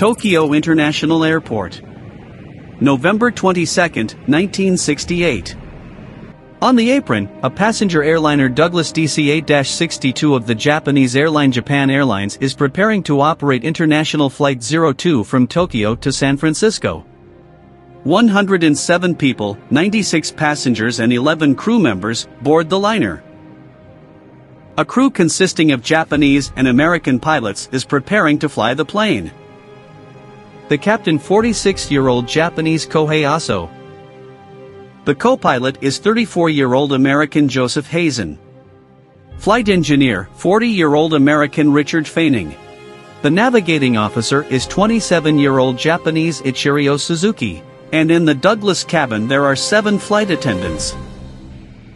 Tokyo International Airport. November 22, 1968. On the apron, a passenger airliner Douglas DC-8-62 of the Japanese airline Japan Airlines is preparing to operate International Flight 02 from Tokyo to San Francisco. 107 people, 96 passengers and 11 crew members, board the liner. A crew consisting of Japanese and American pilots is preparing to fly the plane. The captain 46-year-old Japanese Kohei Asoh. The co-pilot is 34-year-old American Joseph Hazen. Flight engineer 40-year-old American Richard Feining. The navigating officer is 27-year-old Japanese Ichiro Suzuki, and in the Douglas cabin there are 7 flight attendants.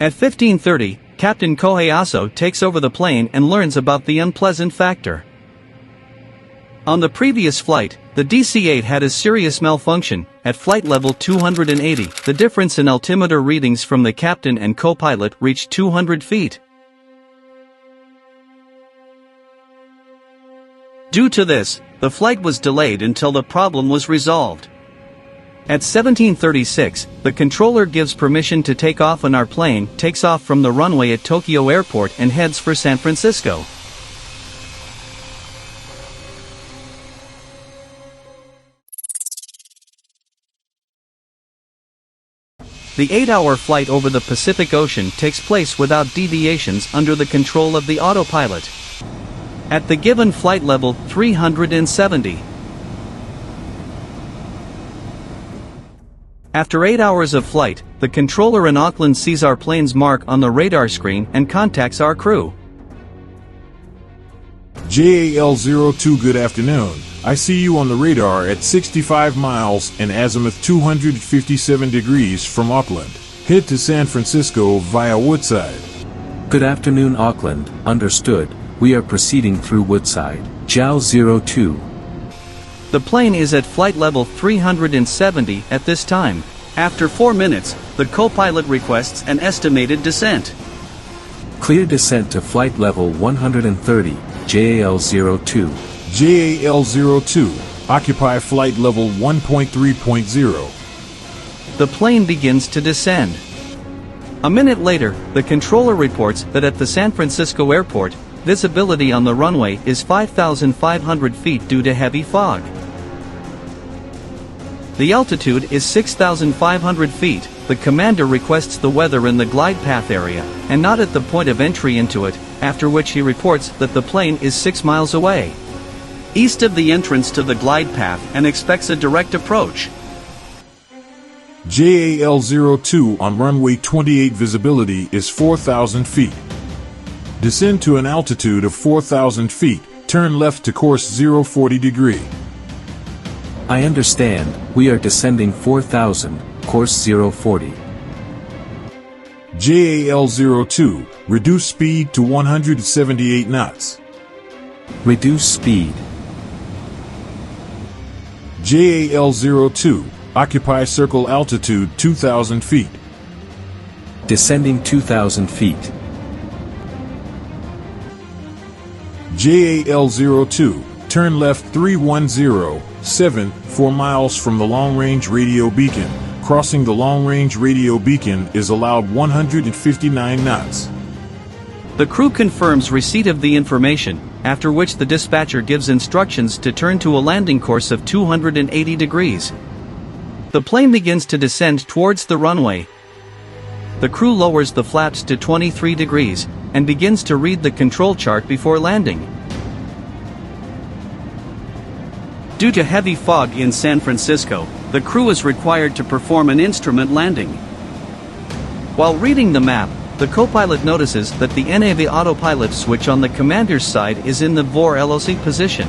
At 15:30, Captain Kohei Asoh takes over the plane and learns about the unpleasant factor. On the previous flight, the DC-8 had a serious malfunction. At flight level 280, the difference in altimeter readings from the captain and co-pilot reached 200 feet. Due to this, the flight was delayed until the problem was resolved. At 17:36, the controller gives permission to take off and our plane takes off from the runway at Tokyo Airport and heads for San Francisco. The 8-hour flight over the Pacific Ocean takes place without deviations under the control of the autopilot. At the given flight level 370. After 8 hours of flight, the controller in Auckland sees our plane's mark on the radar screen and contacts our crew. JAL-02, good afternoon. I see you on the radar at 65 miles and azimuth 257 degrees from Auckland. Head to San Francisco via Woodside. Good afternoon, Auckland. Understood. We are proceeding through Woodside. JAL-02. The plane is at flight level 370 at this time. After 4 minutes, the co-pilot requests an estimated descent. Clear descent to flight level 130, JAL-02. JAL-02, occupy flight level 1.3.0. The plane begins to descend. A minute later, the controller reports that at the San Francisco airport, visibility on the runway is 5,500 feet due to heavy fog. The altitude is 6,500 feet. The commander requests the weather in the glide path area, and not at the point of entry into it, after which he reports that the plane is 6 miles away, east of the entrance to the glide path, and expects a direct approach. JAL-02 on runway 28, visibility is 4,000 feet. Descend to an altitude of 4,000 feet, turn left to course 040 degree. I understand, we are descending 4,000, course 040. JAL-02, reduce speed to 178 knots. Reduce speed. JAL-02, occupy circle altitude 2,000 feet. Descending 2,000 feet. JAL-02, turn left 3107, 4 miles from the long-range radio beacon. Crossing the long-range radio beacon is allowed 159 knots. The crew confirms receipt of the information, after which the dispatcher gives instructions to turn to a landing course of 280 degrees. The plane begins to descend towards the runway. The crew lowers the flaps to 23 degrees, and begins to read the control chart before landing. Due to heavy fog in San Francisco, the crew is required to perform an instrument landing. While reading the map, the co-pilot notices that the NAV autopilot switch on the commander's side is in the VOR LOC position,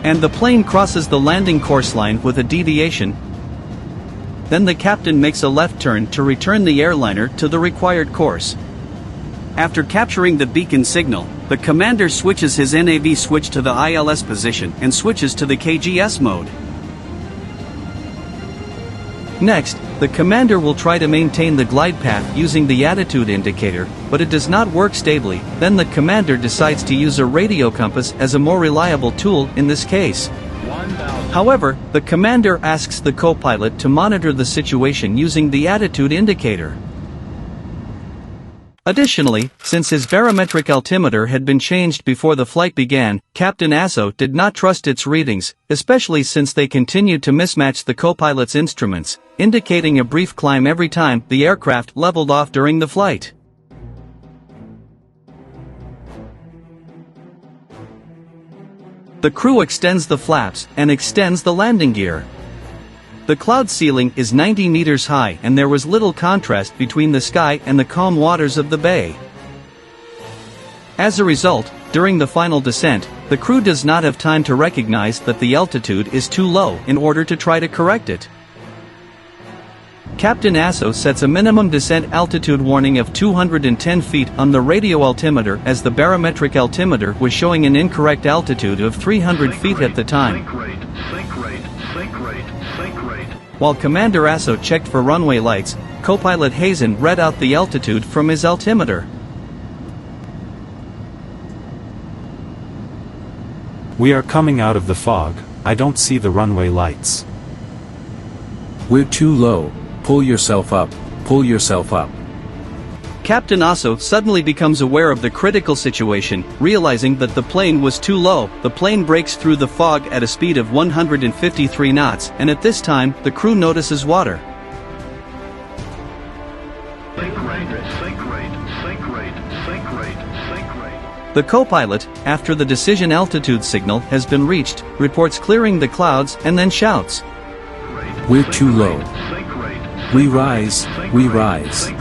and the plane crosses the landing course line with a deviation. Then the captain makes a left turn to return the airliner to the required course. After capturing the beacon signal, the commander switches his NAV switch to the ILS position and switches to the KGS mode. Next, The commander will try to maintain the glide path using the attitude indicator, but it does not work stably. Then the commander decides to use a radio compass as a more reliable tool in this case. However, the commander asks the co-pilot to monitor the situation using the attitude indicator. Additionally, since his barometric altimeter had been changed before the flight began, Captain Asoh did not trust its readings, especially since they continued to mismatch the co-pilot's instruments, indicating a brief climb every time the aircraft leveled off during the flight. The crew extends the flaps and extends the landing gear. The cloud ceiling is 90 meters high and there was little contrast between the sky and the calm waters of the bay. As a result, during the final descent, the crew does not have time to recognize that the altitude is too low in order to try to correct it. Captain Asoh sets a minimum descent altitude warning of 210 feet on the radio altimeter as the barometric altimeter was showing an incorrect altitude of 300 feet at the time. While Commander Asoh checked for runway lights, co-pilot Hazen read out the altitude from his altimeter. We are coming out of the fog. I don't see the runway lights. We're too low. Pull yourself up. Pull yourself up. Captain Asoh suddenly becomes aware of the critical situation, realizing that the plane was too low. The plane breaks through the fog at a speed of 153 knots, and at this time, the crew notices water. The co-pilot, after the decision altitude signal has been reached, reports clearing the clouds and then shouts, "We're too low. We rise, we rise."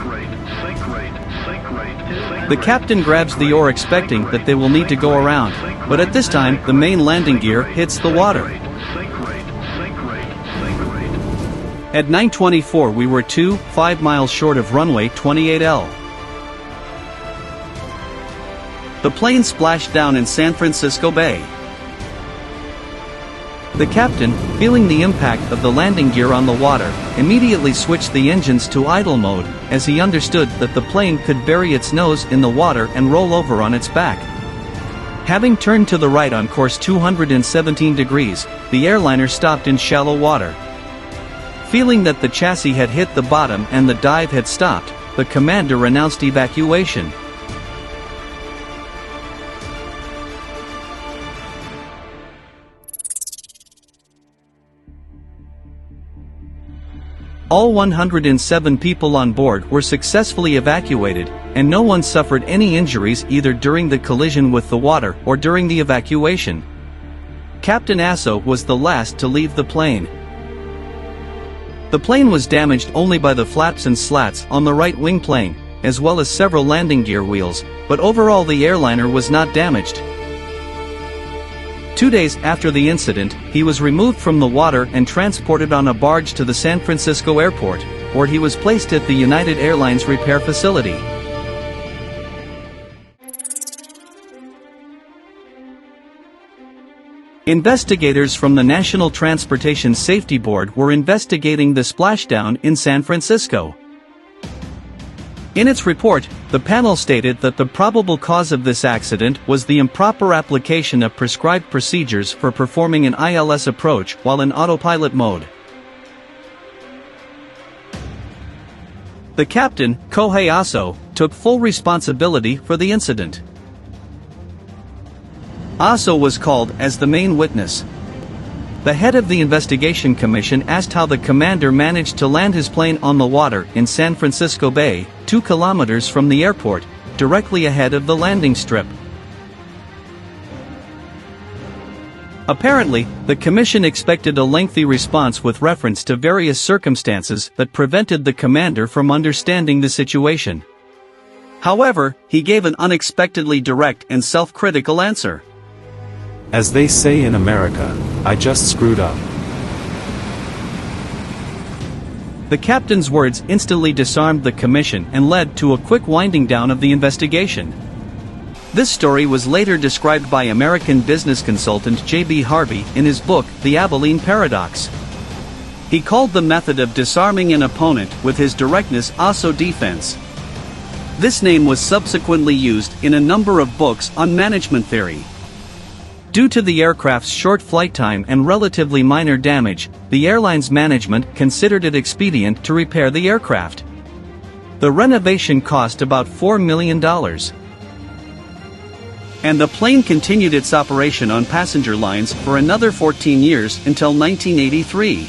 The captain grabs the oar expecting that they will need to go around, but at this time the main landing gear hits the water. At 9:24 we were 5 miles short of runway 28L. The plane splashed down in San Francisco Bay. The captain, feeling the impact of the landing gear on the water, immediately switched the engines to idle mode, as he understood that the plane could bury its nose in the water and roll over on its back. Having turned to the right on course 217 degrees, the airliner stopped in shallow water. Feeling that the chassis had hit the bottom and the dive had stopped, the commander announced evacuation. All 107 people on board were successfully evacuated, and no one suffered any injuries either during the collision with the water or during the evacuation. Captain Asoh was the last to leave the plane. The plane was damaged only by the flaps and slats on the right wing plane, as well as several landing gear wheels, but overall the airliner was not damaged. 2 days after the incident, he was removed from the water and transported on a barge to the San Francisco airport, where he was placed at the United Airlines repair facility. Investigators from the National Transportation Safety Board were investigating the splashdown in San Francisco. In its report, the panel stated that the probable cause of this accident was the improper application of prescribed procedures for performing an ILS approach while in autopilot mode. The captain, Kohei Asoh, took full responsibility for the incident. Asoh was called as the main witness. The head of the investigation commission asked how the commander managed to land his plane on the water in San Francisco Bay, 2 kilometers from the airport, directly ahead of the landing strip. Apparently, the commission expected a lengthy response with reference to various circumstances that prevented the commander from understanding the situation. However, he gave an unexpectedly direct and self-critical answer. As they say in America, I just screwed up. The captain's words instantly disarmed the commission and led to a quick winding down of the investigation. This story was later described by American business consultant J.B. Harvey in his book, The Abilene Paradox. He called the method of disarming an opponent with his directness Aso Defense. This name was subsequently used in a number of books on management theory. Due to the aircraft's short flight time and relatively minor damage, the airline's management considered it expedient to repair the aircraft. The renovation cost about $4 million. And the plane continued its operation on passenger lines for another 14 years until 1983.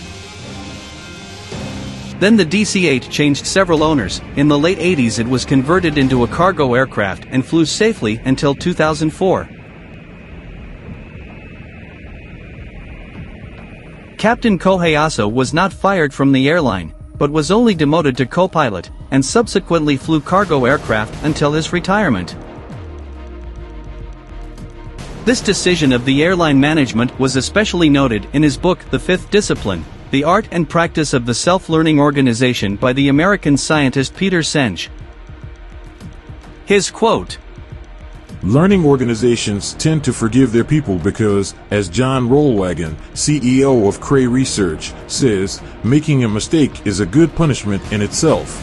Then the DC-8 changed several owners. In the late 80s it was converted into a cargo aircraft and flew safely until 2004. Captain Kohei Asoh was not fired from the airline, but was only demoted to co-pilot, and subsequently flew cargo aircraft until his retirement. This decision of the airline management was especially noted in his book The Fifth Discipline, The Art and Practice of the Self-Learning Organization by the American scientist Peter Senge. His quote, "Learning organizations tend to forgive their people because, as John Rollwagon, CEO of Cray Research, says, making a mistake is a good punishment in itself."